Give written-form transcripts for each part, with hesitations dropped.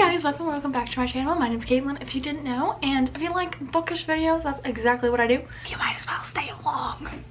guys, welcome back to my channel. My name's Caitlin, if you didn't know, and if you like bookish videos, that's exactly what I do. You might as well stay along.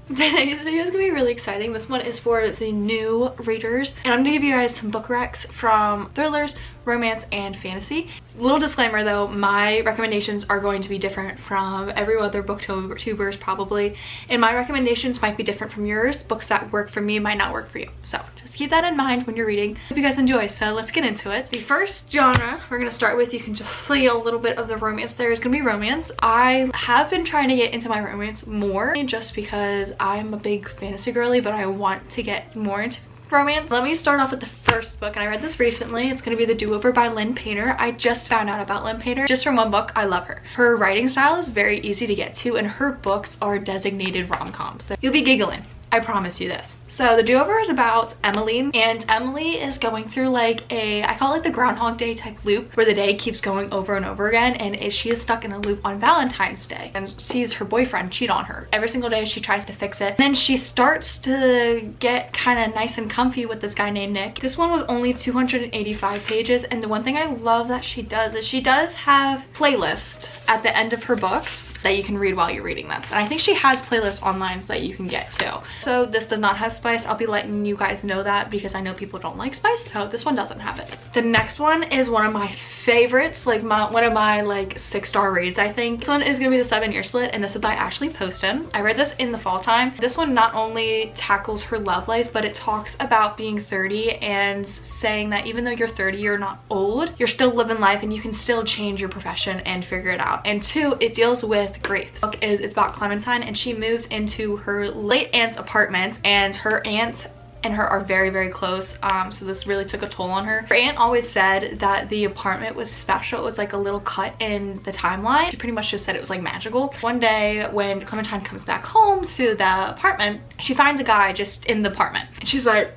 Today's video is gonna be really exciting. This one is for the new readers, and I'm gonna give you guys some book recs from thrillers, romance, and fantasy. Little disclaimer though, my recommendations are going to be different from every other booktubers probably, and my recommendations might be different from yours. Books that work for me might not work for you, so just keep that in mind when you're reading. Hope you guys enjoy, so let's get into it. The first genre we're gonna start with, you can just see a little bit of the romance there, is gonna be romance. I have been trying to get into my romance more just because I'm a big fantasy girly, but I want to get more into romance. Let me start off with the first book, and I read this recently. It's going to be The Doover by Lynn Painter. I just found out about Lynn Painter just from one book. I love her. Her writing style is very easy to get to, and her books are designated rom-coms. You'll be giggling. I promise you this. So The Do-Over is about Emily, and Emily is going through like I call it like the Groundhog Day type loop, where the day keeps going over and over again, and she is stuck in a loop on Valentine's Day and sees her boyfriend cheat on her. Every single day she tries to fix it, and then she starts to get kind of nice and comfy with this guy named Nick. This one was only 285 pages, and the one thing I love that she does is she does have playlists at the end of her books that you can read while you're reading this, and I think she has playlists online so that you can get too. So this does not have spice. I'll be letting you guys know that because I know people don't like spice, so this one doesn't have it. The next one is one of my favorites, like one of my like 6-star reads, I think. This one is gonna be The Sevene Split, and this is by Ashley Poston. I read this in the fall time. This one not only tackles her love life, but it talks about being 30 and saying that even though you're 30, you're not old. You're still living life, and you can still change your profession and figure it out. And two, it deals with grief. The book it's about Clementine, and she moves into her late aunt's apartment, and her aunt and her are very, very close, so this really took a toll on her. Her aunt always said that the apartment was special. It was like a little cut in the timeline. She pretty much just said it was like magical. One day when Clementine comes back home to the apartment, she finds a guy just in the apartment, and she's like,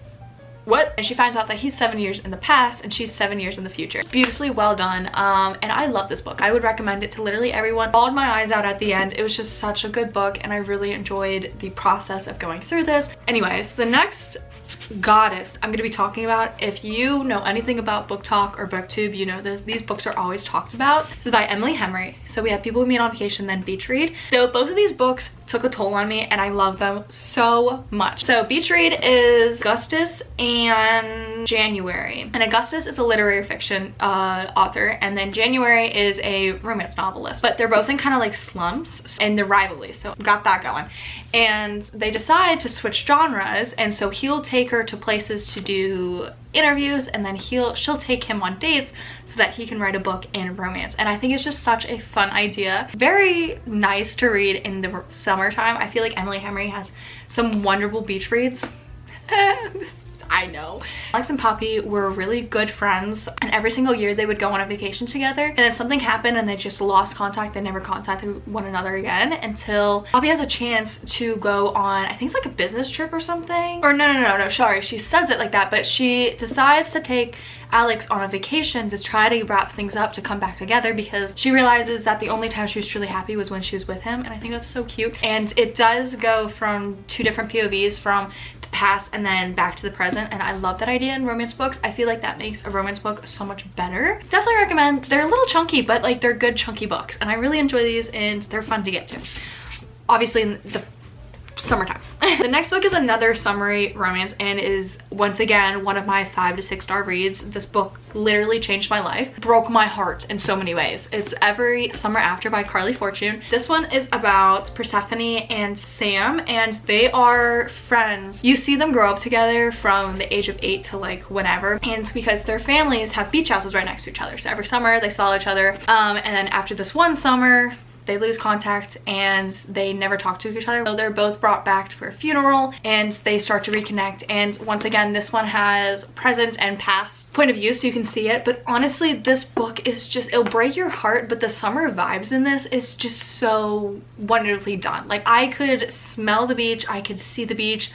what? And she finds out that he's 7 years in the past and she's 7 years in the future. It's beautifully well done, and I love this book. I would recommend it to literally everyone. Bawled my eyes out at the end. It was just such a good book, and I really enjoyed the process of going through this. Anyways, the next goddess I'm going to be talking about, if you know anything about book talk or booktube, you know these books are always talked about. This is by Emily Henry. So we have People We Meet on Vacation, then Beach Read. So both of these books took a toll on me, and I love them so much. So Beach Read is Augustus and January, and Augustus is a literary fiction author, and then January is a romance novelist, but they're both in kind of like slums, and they're rivalry, so got that going. And they decide to switch genres, and so he'll take her to places to do interviews, and then she'll take him on dates so that he can write a book in romance. And I think it's just such a fun idea, very nice to read in the summertime. I feel like Emily Henry has some wonderful beach reads. I know. Alex and Poppy were really good friends, and every single year they would go on a vacation together, and then something happened and they just lost contact. They never contacted one another again until Poppy has a chance to go on, I think it's like a business trip or something. Or no, sorry, she says it like that, but she decides to take Alex on a vacation to try to wrap things up to come back together, because she realizes that the only time she was truly happy was when she was with him, and I think that's so cute. And it does go from two different POVs, from the past and then back to the present, and I love that idea in romance books. I feel like that makes a romance book so much better. Definitely recommend. They're a little chunky, but like they're good chunky books, and I really enjoy these, and they're fun to get to, obviously in the summertime. The next book is another summery romance, and is once again one of my 5 to 6 star reads. This book literally changed my life, broke my heart in so many ways. It's Every Summer After by Carly Fortune. This one is about Persephone and Sam, and they are friends. You see them grow up together from the age of 8 to like whenever, and because their families have beach houses right next to each other, so every summer they saw each other, and then after this one summer they lose contact and they never talk to each other. So they're both brought back for a funeral, and they start to reconnect. And once again, this one has present and past point of view, so you can see it. But honestly, this book is just, it'll break your heart, but the summer vibes in this is just so wonderfully done. Like, I could smell the beach, I could see the beach.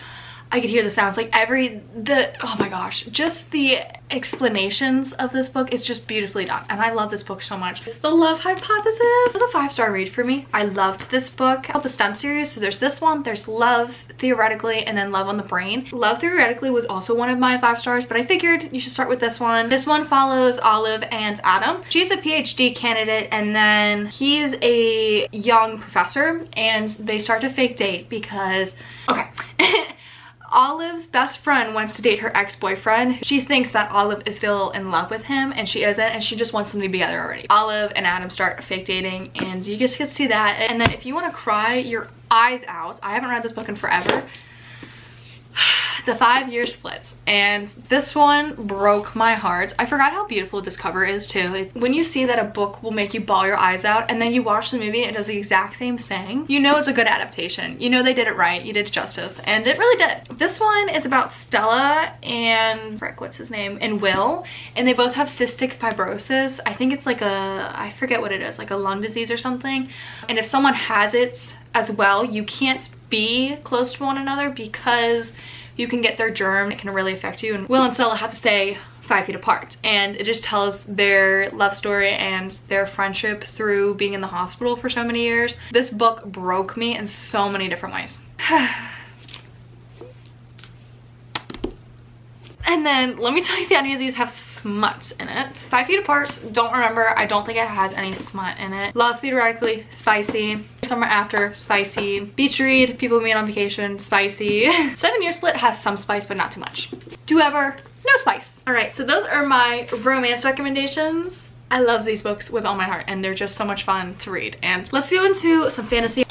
I could hear the sounds, like oh my gosh, just the explanations of this book is just beautifully done, and I love this book so much. It's The Love Hypothesis. This is a 5-star read for me. I loved this book. The STEM series, so there's this one, there's Love Theoretically, and then Love on the Brain. Love Theoretically was also one of my 5 stars, but I figured you should start with this one. This one follows Olive and Adam. She's a PhD candidate, and then he's a young professor, and they start to fake date because, okay. Olive's best friend wants to date her ex-boyfriend. She thinks that Olive is still in love with him, and she isn't, and she just wants them to be together already. Olive and Adam start fake dating, and you just get to see that. And then if you want to cry your eyes out, I haven't read this book in forever, The 5-Year Splits, and this one broke my heart. I forgot how beautiful this cover is too. When you see that a book will make you bawl your eyes out, and then you watch the movie and it does the exact same thing, you know it's a good adaptation. You know they did it right, you did justice, and it really did. This one is about Stella and Rick, what's his name, and Will, and they both have cystic fibrosis. I think it's like I forget what it is, like a lung disease or something. And if someone has it as well, you can't be close to one another because you can get their germ. It can really affect you, and Will and Stella have to stay 5 feet apart, and it just tells their love story and their friendship through being in the hospital for so many years. This book broke me in so many different ways. And then let me tell you if any of these have smuts in it. 5 Feet Apart, don't remember. I don't think it has any smut in it. Love Theoretically, spicy. Summer After, spicy. Beach Read, People Meet on Vacation, spicy. 7-Year Split has some spice, but not too much. Do Ever, no spice. All right, so those are my romance recommendations. I love these books with all my heart, and they're just so much fun to read. And let's go into some fantasy.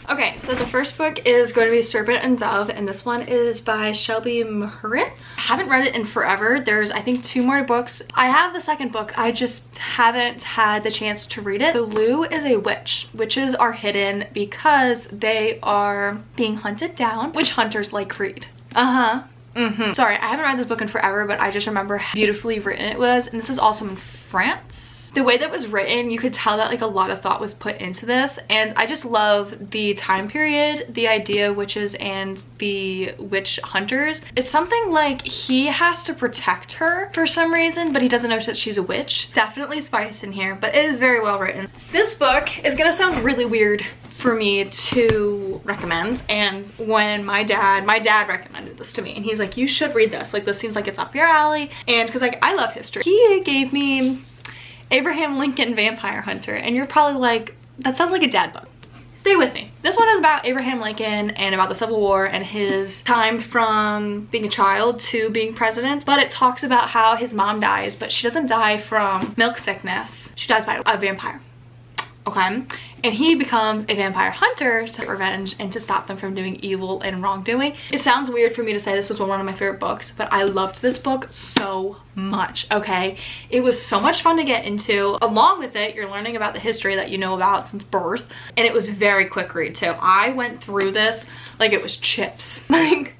Okay, so the first book is going to be Serpent and Dove, and this one is by Shelby Mahurin. I haven't read it in forever. There's, I think, 2 more books. I have the second book. I just haven't had the chance to read it. So Lou is a witch. Witches are hidden because they are being hunted down. Witch hunters like Reed. Sorry, I haven't read this book in forever, but I just remember how beautifully written it was, and this is also in France. The way that was written, you could tell that like a lot of thought was put into this, and I just love the time period, the idea of witches and the witch hunters. It's something like he has to protect her for some reason, but he doesn't know that she's a witch. Definitely spice in here, but it is very well written. This book is gonna sound really weird for me to recommend, and when my dad recommended this to me, and he's like, you should read this, like this seems like it's up your alley, and because like I love history, he gave me Abraham Lincoln Vampire Hunter, and you're probably like, that sounds like a dad book. Stay with me. This one is about Abraham Lincoln and about the Civil War and his time from being a child to being president, but it talks about how his mom dies, but she doesn't die from milk sickness. She dies by a vampire. Okay, and he becomes a vampire hunter to get revenge and to stop them from doing evil and wrongdoing. It sounds weird for me to say this was one of my favorite books, but I loved this book so much. Okay, it was so much fun to get into. Along with it, you're learning about the history that you know about since birth, and it was very quick read too. I went through this like it was chips. Like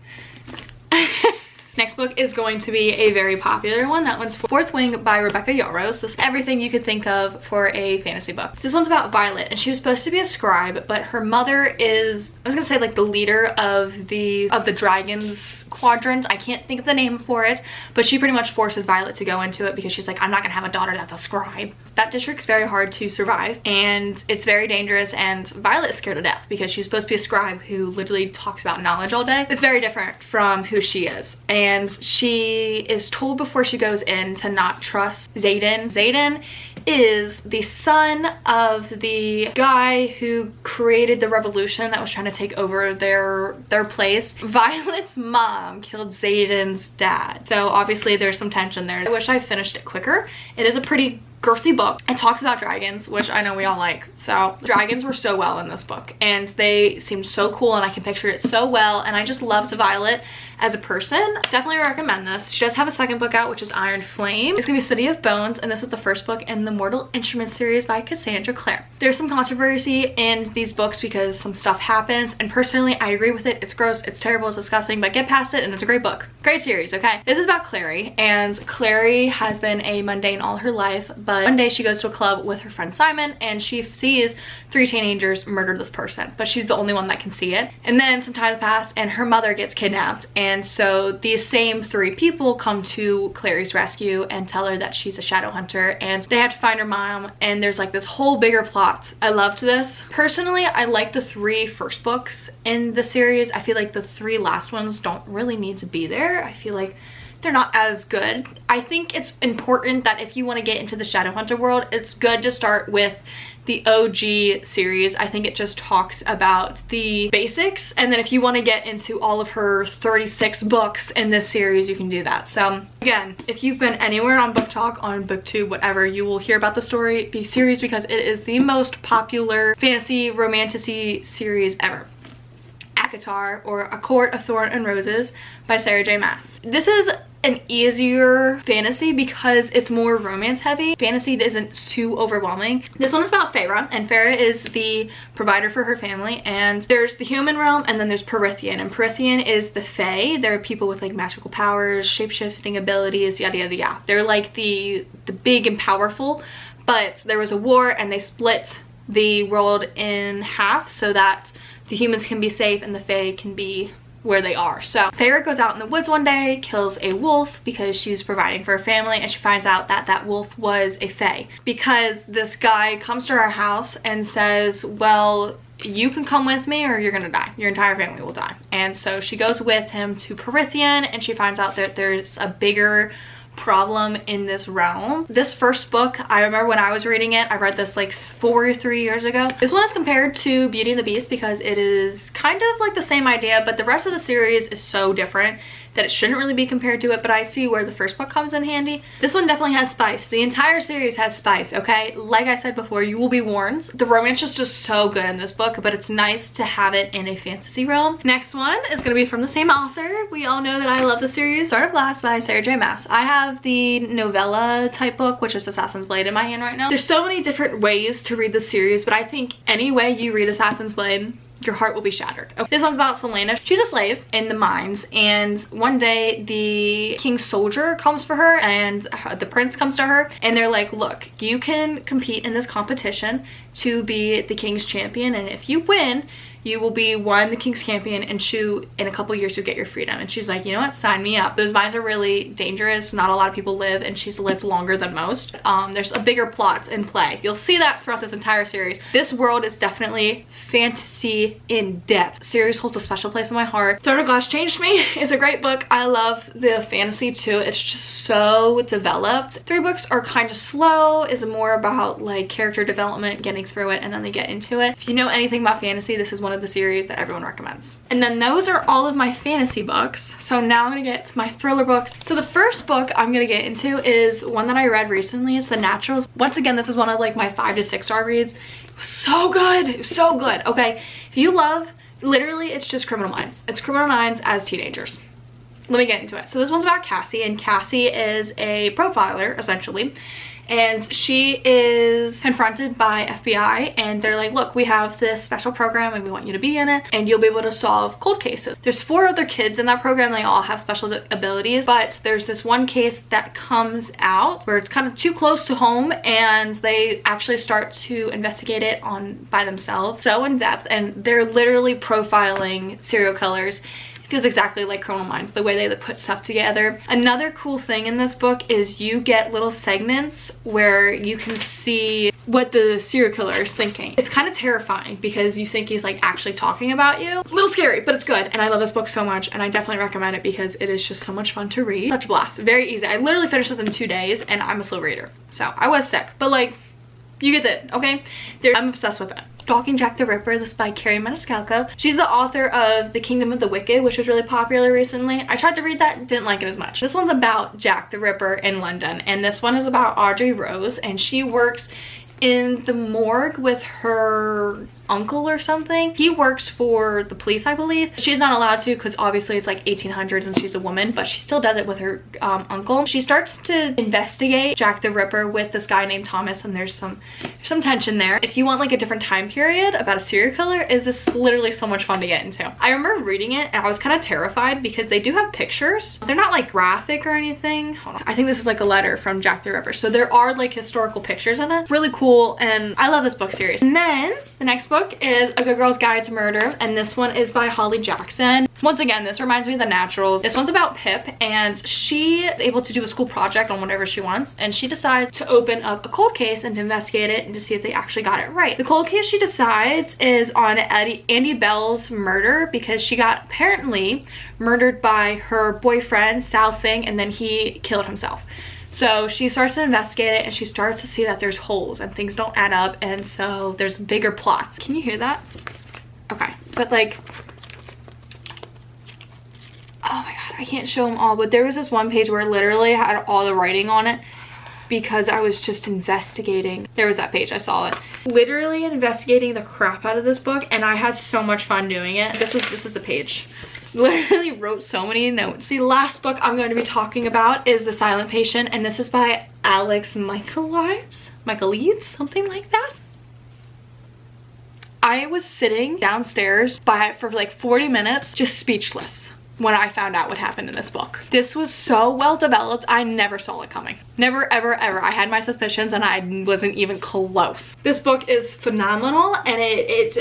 next book is going to be a very popular one. That one's Fourth Wing by Rebecca Yarros. This is everything you could think of for a fantasy book. So this one's about Violet, and she was supposed to be a scribe, but her mother is, I was gonna say like the leader of the dragons quadrant. I can't think of the name for it, but she pretty much forces Violet to go into it because she's like, I'm not gonna have a daughter that's a scribe. That district's very hard to survive, and it's very dangerous, and Violet is scared to death because she's supposed to be a scribe who literally talks about knowledge all day. It's very different from who she is, and she is told before she goes in to not trust Xaden. Xaden is the son of the guy who created the revolution that was trying to take over their place. Violet's mom killed Xaden's dad, so obviously there's some tension there. I wish I finished it quicker. It is a pretty girthy book. It talks about dragons, which I know we all like. So dragons were so well in this book, and they seemed so cool, and I can picture it so well, and I just loved Violet as a person. Definitely recommend this. She does have a second book out, which is Iron Flame. It's gonna be City of Bones, and this is the first book in the Mortal Instruments series by Cassandra Clare. There's some controversy in these books because some stuff happens, and personally I agree with it. It's gross, it's terrible, it's disgusting, but get past it and it's a great book. Great series, okay? This is about Clary, and Clary has been a mundane all her life, but one day she goes to a club with her friend Simon and she sees 3 teenagers murder this person, but she's the only one that can see it. And then some time pass and her mother gets kidnapped, and so these same 3 people come to Clary's rescue and tell her that she's a shadow hunter, and they have to find her mom, and there's like this whole bigger plot. I loved this. Personally, I like the 3 first books in the series. I feel like the 3 last ones don't really need to be there. I feel like they're not as good. I think it's important that if you want to get into the Shadowhunter world, it's good to start with the OG series. I think it just talks about the basics, and then if you want to get into all of her 36 books in this series, you can do that. So again, if you've been anywhere on Book Talk, on BookTube, whatever, you will hear about the series because it is the most popular fantasy romantasy series ever. ACOTAR, or A Court of Thorn and Roses by Sarah J Maas. This is an easier fantasy because it's more romance heavy. Fantasy isn't too overwhelming. This one is about Feyre, and Feyre is the provider for her family, and there's the human realm and then there's Prythian, and Prythian is the Fae. They're people with like magical powers, shape-shifting abilities, yada yada yada. They're like the big and powerful, but there was a war and they split the world in half so that the humans can be safe and the Fae can be where they are. So Feyre goes out in the woods one day, kills a wolf because she's providing for her family, and she finds out that that wolf was a Fae because this guy comes to her house and says, well, you can come with me or you're gonna die. Your entire family will die. And so she goes with him to Prythian, and she finds out that there's a bigger problem in this realm. This first book, I remember when I was reading it, I read this like 4 or 3 years ago. This one is compared to Beauty and the Beast because it is kind of like the same idea, but the rest of the series is so different that it shouldn't really be compared to it, but I see where the first book comes in handy. This one definitely has spice. The entire series has spice, okay? Like I said before, you will be warned. The romance is just so good in this book, but it's nice to have it in a fantasy realm. Next one is gonna be from the same author. We all know that I love the series, Start of Glass by Sarah J Maas. I have the novella type book, which is Assassin's Blade, in my hand right now. There's so many different ways to read the series, but I think any way you read Assassin's Blade, your heart will be shattered. Okay. This one's about Selena. She's a slave in the mines, and one day the king's soldier comes for her and the prince comes to her, and they're like, look, you can compete in this competition to be the king's champion, and if you win, you will be the king's champion, and in a couple years you'll get your freedom. And she's like, you know what, sign me up. Those mines are really dangerous, not a lot of people live, and she's lived longer than most. There's a bigger plot in play. You'll see that throughout this entire series. This world is definitely fantasy in depth. The series holds a special place in my heart. Throne of Glass changed me. It's a great book. I love the fantasy too. It's just so developed. 3 books are kind of slow. It's more about like character development, getting through it, and then they get into it. If you know anything about fantasy, this is one of the series that everyone recommends. And then those are all of my fantasy books. So now I'm gonna get to my thriller books. So the first book I'm gonna get into is one that I read recently. It's The Naturals. Once again, this is one of like my 5 to 6 star reads. It was so good, it was so good. Okay, if you love, literally it's just Criminal Minds. It's Criminal Minds as teenagers. Let me get into it. So this one's about Cassie, and Cassie is a profiler essentially. And she is confronted by FBI, and they're like, look, we have this special program and we want you to be in it, and you'll be able to solve cold cases. There's 4 other kids in that program. They all have special abilities, but there's this one case that comes out where it's kind of too close to home, and they actually start to investigate it by themselves, so in depth, and they're literally profiling serial killers. It feels exactly like Criminal Minds, the way they put stuff together. Another cool thing in this book is you get little segments where you can see what the serial killer is thinking. It's kind of terrifying because you think he's like actually talking about you. A little scary, but it's good, and I love this book so much, and I definitely recommend it because it is just so much fun to read. Such a blast. Very easy. I literally finished this in 2 days, and I'm a slow reader, so I was sick, but like, you get it, okay? I'm obsessed with it. Stalking Jack the Ripper. This is by Carrie Maniscalco. She's the author of The Kingdom of the Wicked, which was really popular recently. I tried to read that, didn't like it as much. This one's about Jack the Ripper in London, and this one is about Audrey Rose, and she works in the morgue with her uncle or something. He works for the police, I believe. She's not allowed to because obviously it's like 1800s and she's a woman, but she still does it with her uncle. She starts to investigate Jack the Ripper with this guy named Thomas, and there's some tension there. If you want like a different time period about a serial killer, is this literally so much fun to get into. I remember reading it and I was kind of terrified because they do have pictures. They're not like graphic or anything. Hold on. I think this is like a letter from Jack the Ripper. So there are like historical pictures in it. Really cool, and I love this book series. And then the next book is A Good Girl's Guide to Murder, and this one is by Holly Jackson. Once again, this reminds me of The Naturals. This one's about Pip, and she is able to do a school project on whatever she wants, and she decides to open up a cold case and to investigate it and to see if they actually got it right. The cold case she decides is on Andy Bell's murder, because she got apparently murdered by her boyfriend Sal Singh, and then he killed himself. So she starts to investigate it, and she starts to see that there's holes and things don't add up, and so there's bigger plots. Can you hear that? Okay, but like, oh my god, I can't show them all, but there was this one page where it literally had all the writing on it because I was just investigating. There was that page, I saw it. Literally investigating the crap out of this book, and I had so much fun doing it. This is the page. Literally wrote so many notes. The last book I'm going to be talking about is The Silent Patient, and this is by Alex Michaelides, something like that. I was sitting downstairs for like 40 minutes just speechless when I found out what happened in this book. This was so well developed, I never saw it coming. Never, ever, ever. I had my suspicions and I wasn't even close. This book is phenomenal, and it's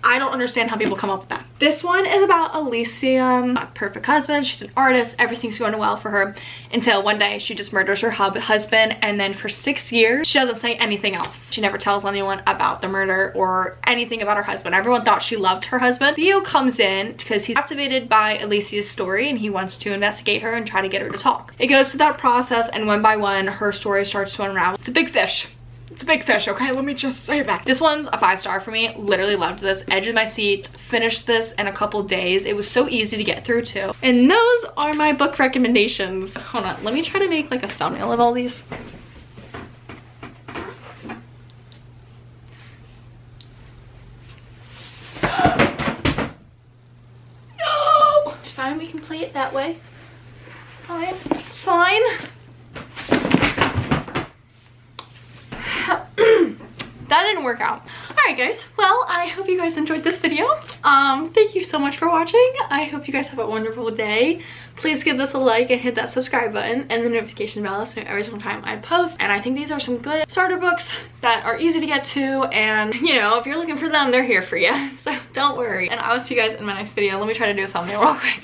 I don't understand how people come up with that. This one is about Elysium, a perfect husband. She's an artist, everything's going well for her until one day she just murders her husband, and then for 6 years she doesn't say anything else. She never tells anyone about the murder or anything about her husband. Everyone thought she loved her husband. Theo comes in because he's captivated by Alicia's story and he wants to investigate her and try to get her to talk. It goes through that process, and one by one her story starts to unravel. It's a big fish. It's a big fish, okay? Let me just say that. This one's a 5-star for me. Literally loved this. Edge of my seat. Finished this in a couple days. It was so easy to get through too. And those are my book recommendations. Hold on. Let me try to make like a thumbnail of all these. No! It's fine. We can play it that way. It's fine. It's fine. That didn't work out. Alright guys, well, I hope you guys enjoyed this video. Thank you so much for watching. I hope you guys have a wonderful day. Please give this a like and hit that subscribe button and the notification bell so every single time I post. And I think these are some good starter books that are easy to get to, and you know, if you're looking for them, they're here for you. So don't worry. And I will see you guys in my next video. Let me try to do a thumbnail real quick.